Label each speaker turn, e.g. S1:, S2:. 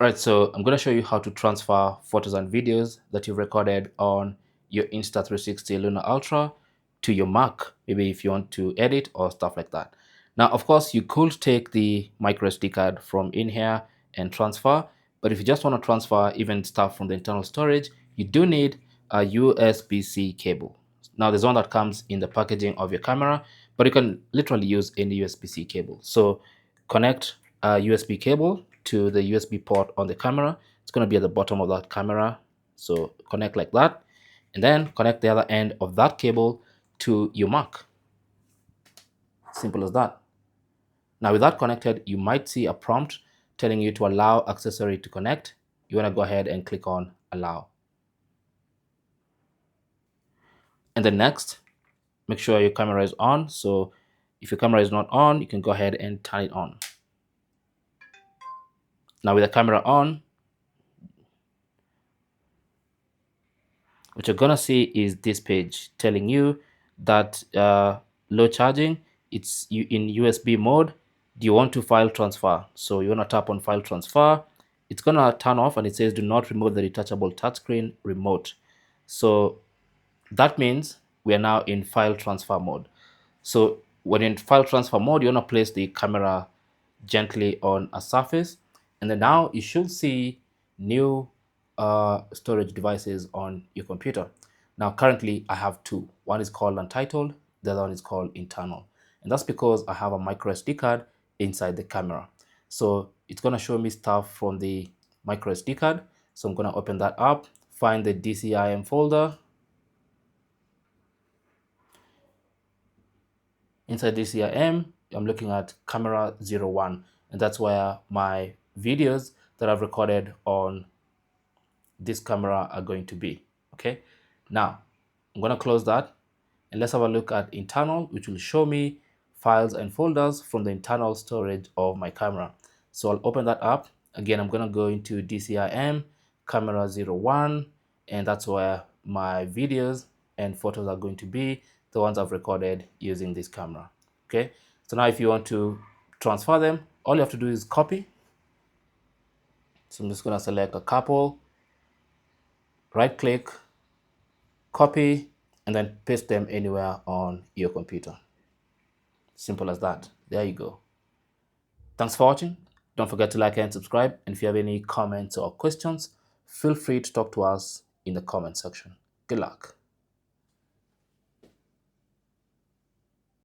S1: Right, so I'm going to show you how to transfer photos and videos that you've recorded on your Insta360 Luna Ultra to your Mac, maybe if you want to edit or stuff like that. Now, of course, you could take the micro SD card from in here and transfer, but if you just want to transfer even stuff from the internal storage, you do need a USB-C cable. Now, there's one that comes in the packaging of your camera, but you can literally use any USB-C cable. So connect a USB cable to the USB port on the camera. It's going to be at the bottom of that camera. So connect like that, and then connect the other end of that cable to your Mac. Simple as that. Now with that connected, you might see a prompt telling you to allow accessory to connect. You want to go ahead and click on allow. And then next, make sure your camera is on. So if your camera is not on, you can go ahead and turn it on. Now with the camera on, what you're gonna see is this page telling you that low charging, it's in USB mode. Do you want to file transfer? So you want to tap on file transfer. It's gonna turn off and it says do not remove the detachable touchscreen remote. So that means we are now in file transfer mode. So when in file transfer mode, you want to place the camera gently on a surface, and then now you should see new storage devices on your computer. Now currently I have two. One is called untitled, the other one is called internal, and that's because I have a micro SD card inside the camera. So it's going to show me stuff from the micro SD card. So I'm going to open that up, find the DCIM folder. Inside DCIM, I'm looking at camera 01, and that's where my videos that I've recorded on this camera are going to be. Okay, now I'm going to close that, and let's have a look at internal, which will show me files and folders from the internal storage of my camera. So I'll open that up. Again, I'm going to go into DCIM, camera 01, and that's where my videos and photos are going to be, the ones I've recorded using this camera. Okay, so now if you want to transfer them, all you have to do is copy. So I'm just going to select a couple, right click, copy, and then paste them anywhere on your computer. Simple as that. There you go. Thanks for watching. Don't forget to like and subscribe. And if you have any comments or questions, feel free to talk to us in the comment section. Good luck.